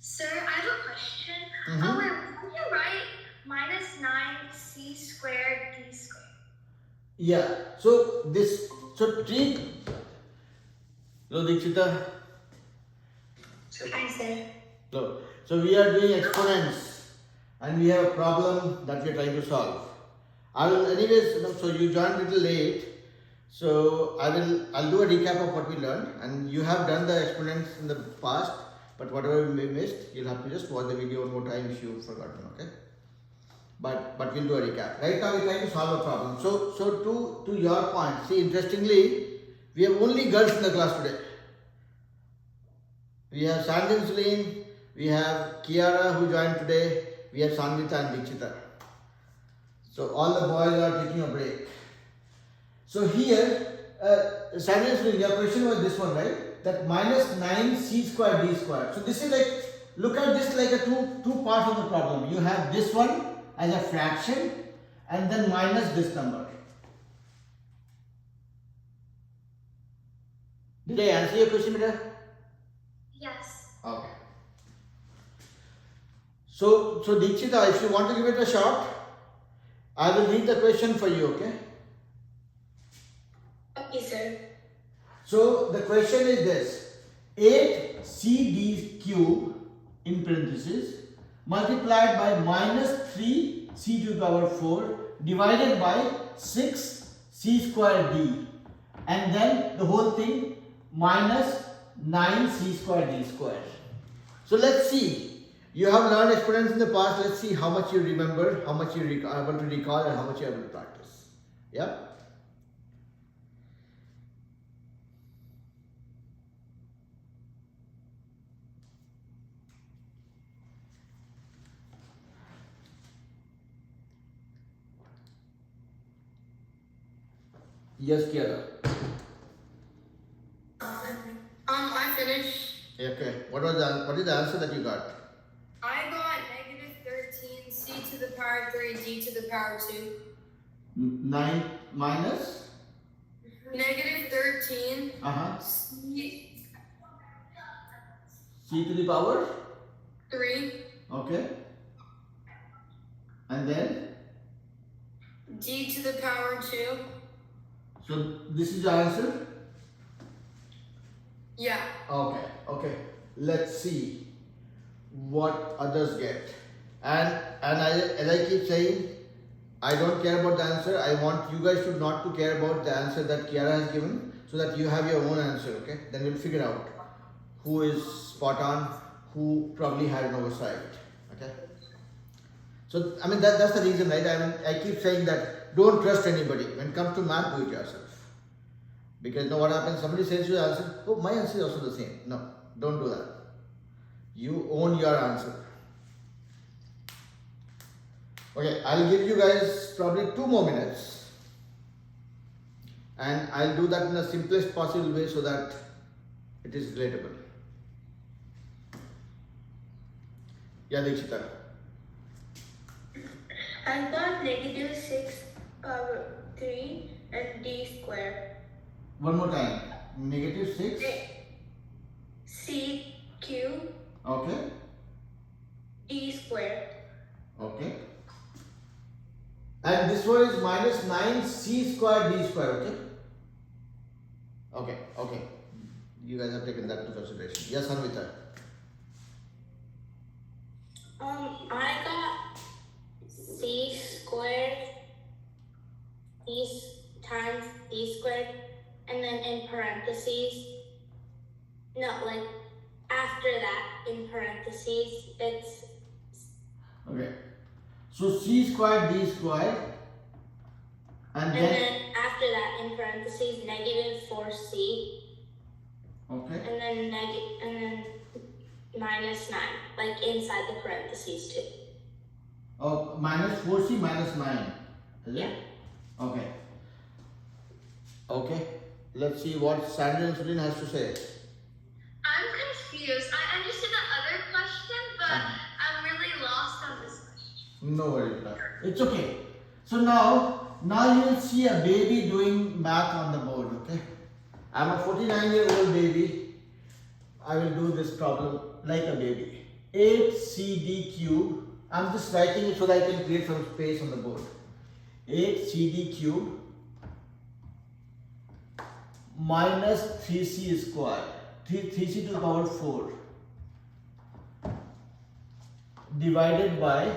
Sir, I have a question. Oh, wait, why did you write minus 9C squared D squared? Yeah. So treat. Hello, Dikshita. Hi, sir. Hello. So we are doing exponents, and we have a problem that we are trying to solve. I will, anyways. So you joined a little late. So I'll do a recap of what we learned, and you have done the exponents in the past. But whatever we missed, you'll have to just watch the video one more time if you've forgotten, okay? But we'll do a recap. Right now we're trying to solve a problem. So to your point, see, interestingly, we have only girls in the class today. We have Sandy and Celine, we have Kiara who joined today, we have Sanvita and Dikshita. So all the boys are taking a break. So here, Sandy and Celine, your question was this one, right? That minus 9C square D square. So this is like, look at this like a two parts of the problem. You have this one as a fraction and then minus this number. Did I answer your question, Mira? Yes. Okay. So Dikshita, if you want to give it a shot, I will read the question for you, okay? Okay, sir. So the question is this: 8CD cube in parentheses multiplied by minus 3C to the power 4 divided by 6C square D, and then the whole thing minus 9C square D square. So let's see. You have learned exponents in the past. Let's see how much you remember, how much you are able to recall, and how much you are able to practice. Yeah. Yes, Kiara. I finished. Okay. What is the answer that you got? I got negative 13 C to the power 3 D to the power 2. 9 minus? Negative 13 Uh-huh. C C to the power, 3, okay, and then, D to the power 2. so this is your answer? Yeah. Okay, okay. Let's see what others get. And as I keep saying, I don't care about the answer. I want you guys should not to care about the answer that Kiara has given, so that you have your own answer, okay? Then we'll figure out who is spot on, who probably had an oversight, okay? So, I mean, that's the reason, right? I keep saying that don't trust anybody. When it comes to math, do it yourself. Because you know what happens? Somebody says your answer, oh, my answer is also the same. No, don't do that. You own your answer. Okay, I'll give you guys probably 2 more minutes. And I'll do that in the simplest possible way so that it is relatable. Yeah, Dikshita. I got negative 6 power 3 and d squared. One more time. Negative 6. C cube Okay. d squared. Okay. And this one is minus 9 c square d square, okay? Okay, okay. You guys have taken that into consideration. Yes, Anvita. I got c squared times d squared, and then in parentheses, no, like after that in parentheses, it's Okay. So c square d square and and then then after that in parentheses negative 4c, okay. and then minus 9, like inside the parentheses too. Oh, minus 4c minus 9. Is it? Yeah. Okay. Okay. Let's see what Sandy and Sulin has to say. I'm confused. I understood the other question, but I'm really lost on this question. No worries, it's okay. So now you will see a baby doing math on the board, okay? I'm a 49-year-old baby. I will do this problem like a baby. 8cd cube. I'm just writing it so that I can create some space on the board. 8cd cube minus 3c square. 3c to the power 4 divided by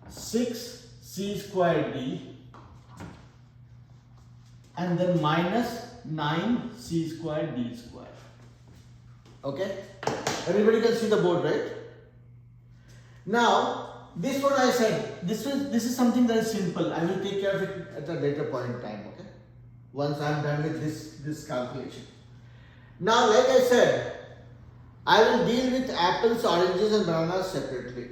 6c square d and then minus 9c square d square. Okay? Everybody can see the board, right? Now, this one I said, this is something that is simple. I will take care of it at a later point in time, okay? Once I am done with this calculation. Now, like I said, I will deal with apples, oranges and bananas separately.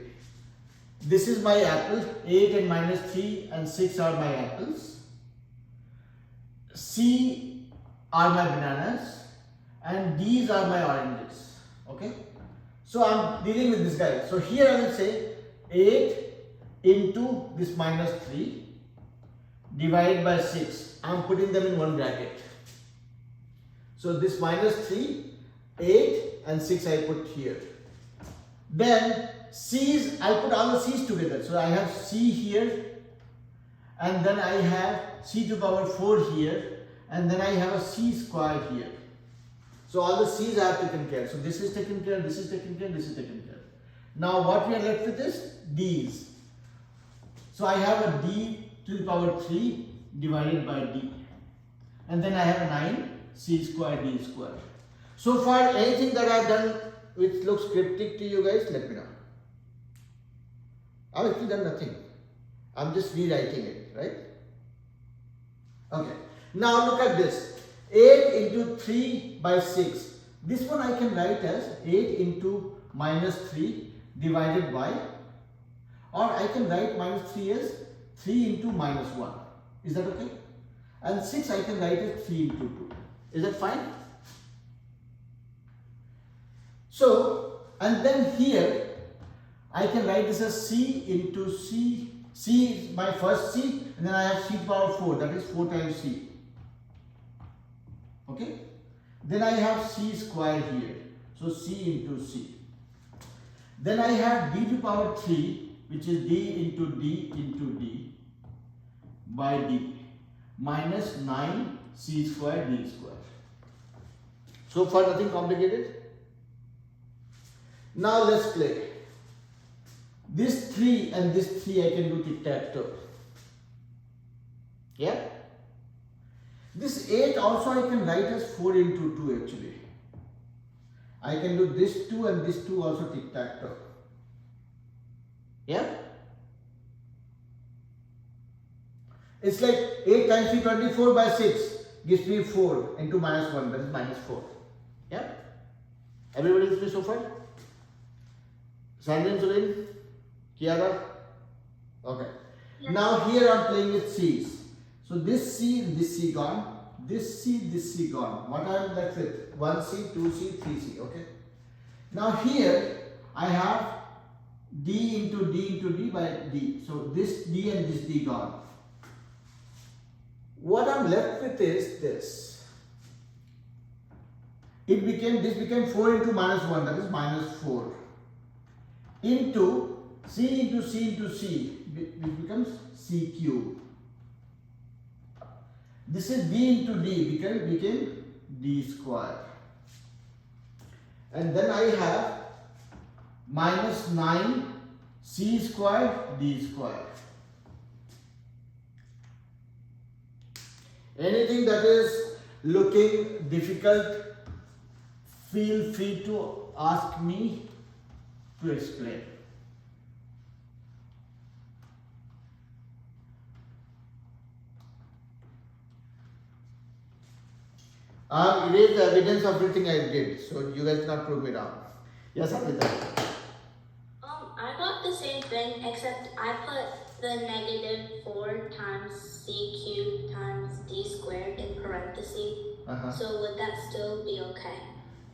This is my apple, 8 and minus 3 and 6 are my apples. C are my bananas and these are my oranges. Okay? So I'm dealing with this guy. So here I will say 8 into this minus 3 divided by 6. I'm putting them in one bracket. So this minus 3, 8 and 6 I put here. Then C's, I put all the C's together. So I have C here and then I have C to the power 4 here and then I have a C square here. So all the C's I have taken care. So this is taken care, this is taken care, this is taken care. Now what we are left with is D's. So I have a D to the power 3 divided by D. And then I have a 9 C square D square. So far anything that I have done which looks cryptic to you guys, let me know. I've actually done nothing. I'm just rewriting it, right? Okay. Now look at this. 8 into 3 by 6. This one I can write as 8 into minus 3 divided by, or I can write minus 3 as 3 into minus 1. Is that okay? And 6 I can write as 3 into 2. Is that fine? So, and then here I can write this as C into C. C is my first C and then I have C power 4, that is 4 times C. Okay? Then I have C square here. So C into C. Then I have d to power 3, which is d into d by d minus 9 c square d square. So far nothing complicated. Now let's play. This 3 and this 3 I can do tic-tac-toe. Yeah? This 8 also I can write as 4 into 2 actually. I can do this 2 and this 2 also tic-tac-toe. Yeah? It's like 8 times 3, 24 by 6 gives me 4 into minus 1, that is minus 4. Yeah? Everybody with me so far? Sandrine, Surin? Kiara? Okay. Yes. Now here I'm playing with C's. So this C and this C gone. This C gone. What I am left with? 1C, 2C, 3C. Okay. Now here I have D into D by D. So this D and this D gone. What I'm left with is this. This became 4 into minus 1, that is minus 4. Into C into C into C, which becomes C cube. This is D into D, became D square. And then I have minus 9 C square D square. Anything that is looking difficult, feel free to ask me to explain. I've erased the evidence of everything I did, so you guys cannot prove me wrong. Yes, Amrita. I got the same thing, except I put the negative 4 times c cubed times d squared in parentheses. So would that still be okay?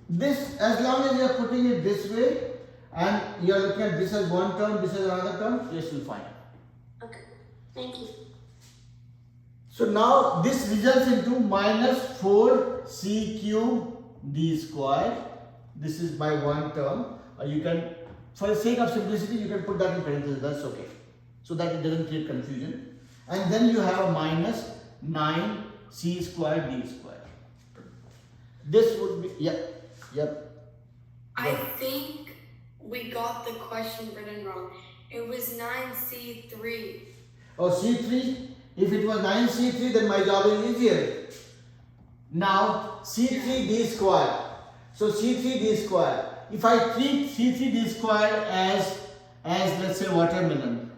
This, as long as you are putting it this way and you are looking at this as one term, this as another term, yes, you'll find. Okay, thank you. So now this results into minus 4c cube d square. This is by one term. You can, for the sake of simplicity, you can put that in parentheses, that's okay. So that it doesn't create confusion. And then you have a minus 9c square d square. This would be, yep. I think we got the question written wrong. It was 9C3. Oh, C3? If it was 9C3, then my job is easier. Now, C3D square. So, C3D square. If I treat C3D square as let's say watermelon.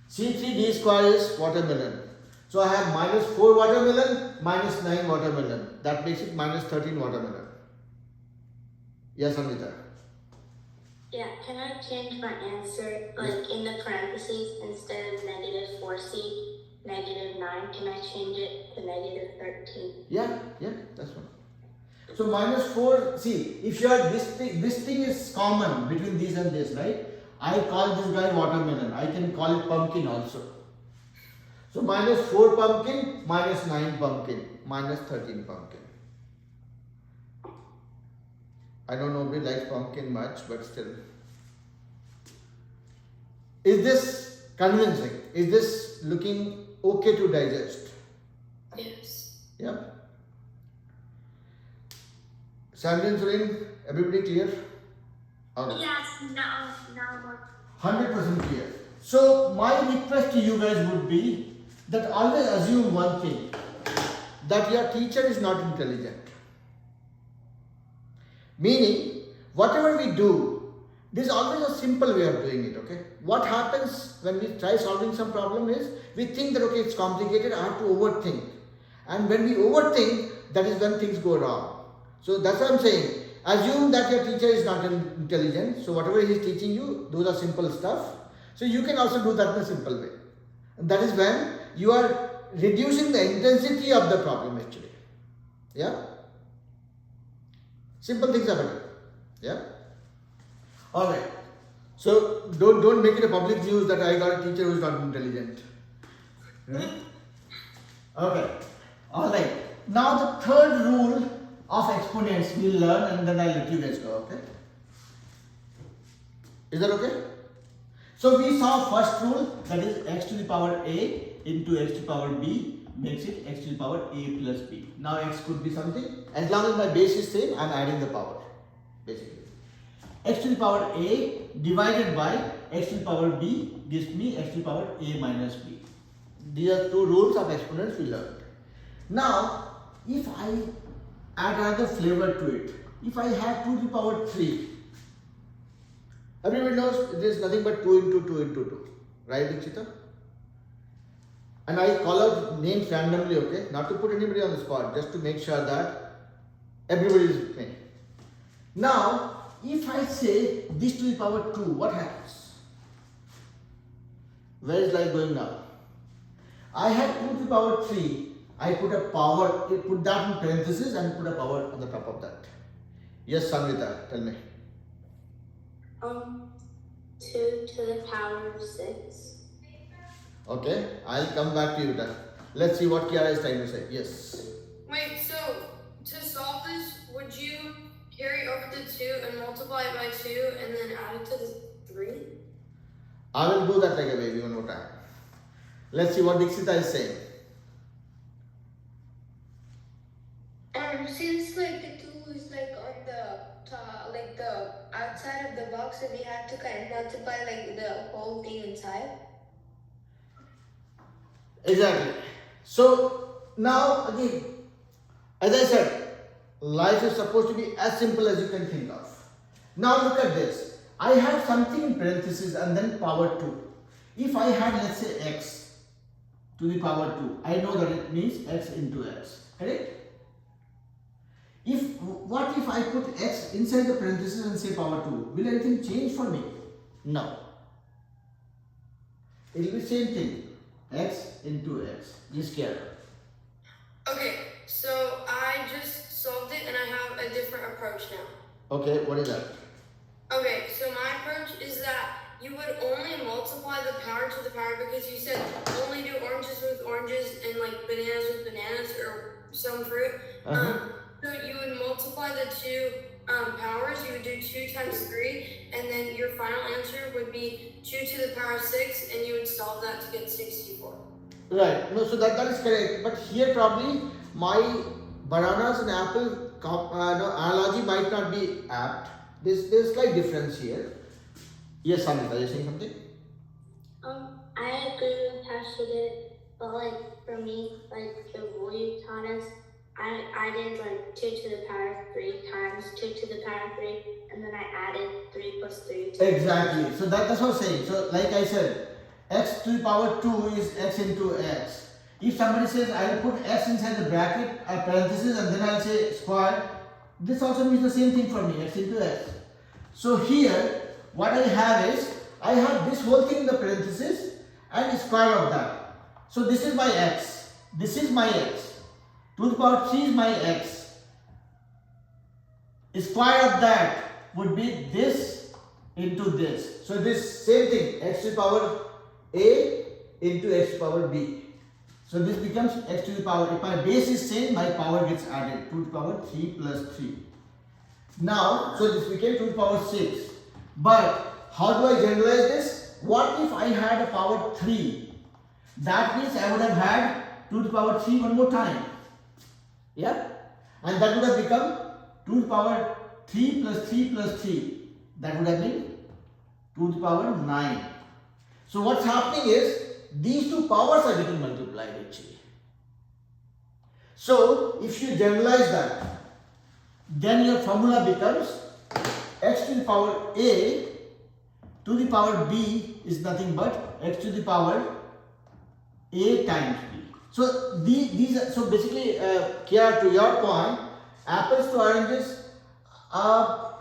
C3D square is watermelon. So, I have minus 4 watermelon, minus 9 watermelon. That makes it minus 13 watermelon. Yes, Amrita? Yeah, can I change my answer, like in the parentheses, instead of negative 4c, negative 9, can I change it to negative 13? Yeah, that's one. So minus 4, see, if you are this thing is common between these and this, right? I call this guy watermelon. I can call it pumpkin also. So minus 4 pumpkin, minus 9 pumpkin, minus 13 pumpkin. I don't know if nobody likes pumpkin much, but still. Is this convincing? Is this looking okay to digest? Yes. Yeah. Sandrine, Surin, everybody clear? Okay. Yes, now more. 100% clear. So my request to you guys would be that always assume one thing, that your teacher is not intelligent. Meaning, whatever we do, there's always a simple way of doing it, okay? What happens when we try solving some problem is, we think that, okay, it's complicated, I have to overthink. And when we overthink, that is when things go wrong. So that's what I'm saying. Assume that your teacher is not intelligent, so whatever he is teaching you, those are simple stuff. So you can also do that in a simple way. And that is when you are reducing the intensity of the problem actually. Yeah? Simple things are better. Yeah? Alright. So don't make it a public news that I got a teacher who is not intelligent. Okay. Alright. Now the third rule of exponents we'll learn, and then I'll let you guys go, okay? Is that okay? So we saw first rule, that is x to the power a into x to the power b makes it x to the power a plus b. Now x could be something, as long as my base is same, I'm adding the power, basically. X to the power a divided by x to the power b gives me x to the power a minus b. These are two rules of exponents we learned. Now, if I add another flavor to it, if I have 2 to the power 3, everybody knows it is nothing but 2 into 2 into 2, right, Dikshita? And I call out names randomly, okay, not to put anybody on the spot, just to make sure that everybody is with me. Now, if I say this to the power 2, what happens? Where is life going now? I had 2 to the power 3, I put a power, put that in parentheses and put a power on the top of that. Yes, Samrita, tell me. 2 to the power of 6. Okay, I'll come back to you then. Let's see what Kiara is trying to say. Yes. Wait, so to solve this, would you carry over the 2 and multiply it by 2 and then add it to the 3? I will do that like a baby one more time. Let's see what Dikshita is saying. Since like the 2 is like on the top, like the outside of the box, so we have to kind of multiply like the whole thing inside. Exactly. So now again, as I said, life is supposed to be as simple as you can think of. Now look at this. I have something in parentheses and then power 2. If I had, let's say, x to the power 2, I know that it means x into x, correct? What if I put x inside the parentheses and say power 2? Will anything change for me? No. It will be same thing. X into x. Yes, Kiara. Okay, so I just solved it and I have a different approach now. Okay, what is that? Okay, so my approach is that you would only multiply the power to the power because you said only do oranges with oranges and like bananas with bananas or some fruit. So you would multiply the two powers. You would do 2 times 3, and then your final answer would be 2 to the power of 6, and you would solve that to get 64. Right. No, so that is correct. But here probably my bananas and apple analogy might not be apt. There's slight difference here. Yes, Samita, you're saying something? I agree with how she did, but like for me, like the rule you taught us, I did like 2 to the power of 3 times 2 to the power of 3, and then I added 3 plus 3 to Exactly. So that's what I'm saying. So like I said, x to the power 2 is x into x. If somebody says I will put x inside the bracket, parenthesis, and then I'll say square, this also means the same thing for me, x into x. So here, what I have is, I have this whole thing in the parenthesis and square of that. So this is my x. This is my x. 2 to the power 3 is my x. Square of that would be this into this. So this same thing, x to the power a into x to the power b. So this becomes x to the power, if my base is same, my power gets added, 2 to the power 3 plus 3. Now, so this became 2 to the power 6. But how do I generalize this? What if I had a power 3? That means I would have had 2 to the power 3 one more time. Yeah? And that would have become 2 to the power 3 plus 3 plus 3. That would have been 2 to the power 9. So what's happening is, these two powers are getting multiplied actually. So if you generalize that, then your formula becomes x to the power a to the power b is nothing but x to the power a times b. So these are, so basically, Kiara, to your point, apples to oranges,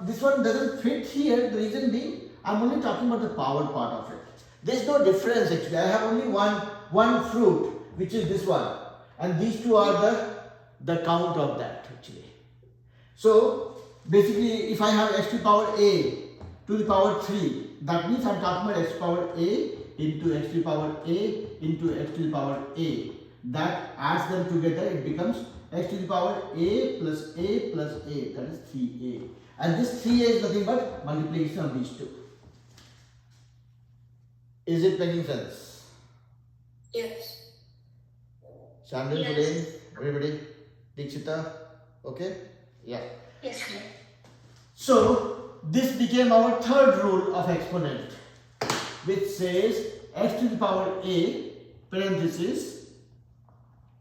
this one doesn't fit here. The reason being, I'm only talking about the power part of it. There's no difference actually. I have only one fruit, which is this one, and these two are the count of that actually. So basically, if I have x to the power a to the power 3, that means I'm talking about x to the power a into x to the power a into x to the power a. That adds them together, it becomes x to the power a plus a plus a, that is 3a. And this 3a is nothing but multiplication of these two. Is it making sense? Yes. Chandran, Yes. Sulaim, everybody? Dikshita? Okay? Yeah. Yes, sir. So, this became our third rule of exponent, which says x to the power a, parenthesis,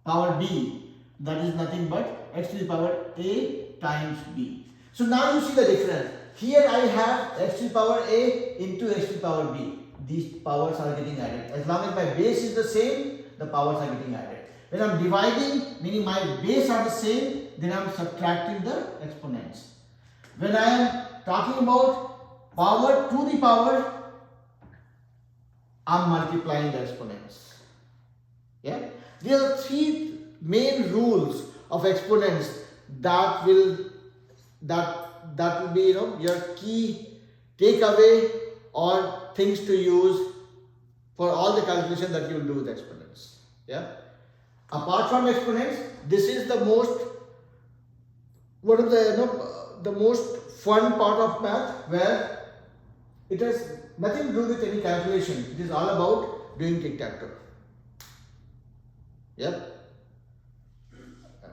power b, that is nothing but x to the power a times b. So now you see the difference. Here I have x to the power a into x to the power b. These powers are getting added. As long as my base is the same, the powers are getting added. When I'm dividing, meaning my base are the same, then I'm subtracting the exponents. When I am talking about power to the power, I'm multiplying the exponents. Yeah? There are three main rules of exponents that will be your key takeaway or things to use for all the calculations that you will do with exponents. Yeah? Apart from exponents, this is the most the most fun part of math, where it has nothing to do with any calculation. It is all about doing tic-tac-toe. Yep.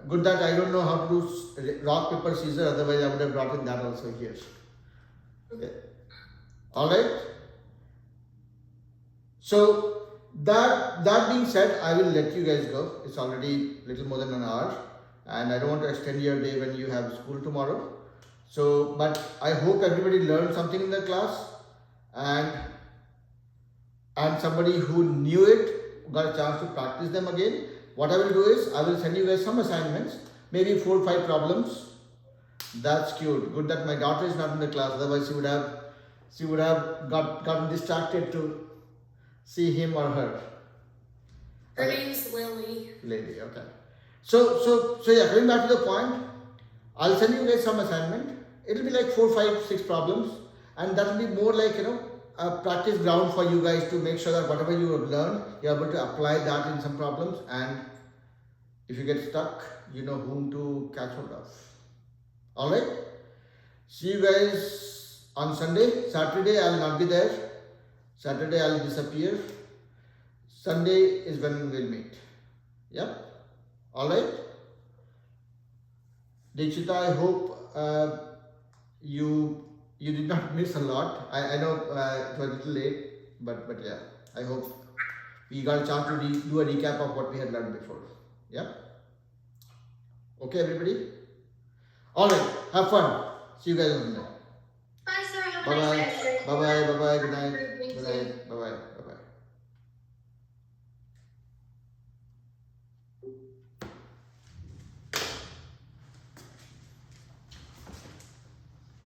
Good that I don't know how to do rock, paper, scissors, otherwise I would have brought in that also here. Okay. Alright. So that being said, I will let you guys go. It's already little more than an hour and I don't want to extend your day when you have school tomorrow. So, but I hope everybody learned something in the class, and somebody who knew it got a chance to practice them again. What I will do is, I will send you guys some assignments, maybe 4 or 5 problems. That's cute. Good that my daughter is not in the class, otherwise she would have gotten distracted to see him or her. Her name's Lily. Lady, okay. So yeah, going back to the point, I'll send you guys some assignment. It'll be like 4, 5, 6 problems, and that will be more like a practice ground for you guys to make sure that whatever you have learned, you're able to apply that in some problems, and if you get stuck, you know whom to catch hold of. Alright? See you guys on Sunday. Saturday I'll not be there. Saturday I'll disappear. Sunday is when we'll meet. Yep. Alright? Dikshita, I hope you did not miss a lot. I know it was a little late, but yeah, I hope we got a chance to do a recap of what we had learned before. Yeah? Okay, everybody? Alright, have fun. See you guys on Monday. Bye, sir. Have a Bye nice bye. day. Bye bye. Bye bye. Good night. Good night. Bye bye.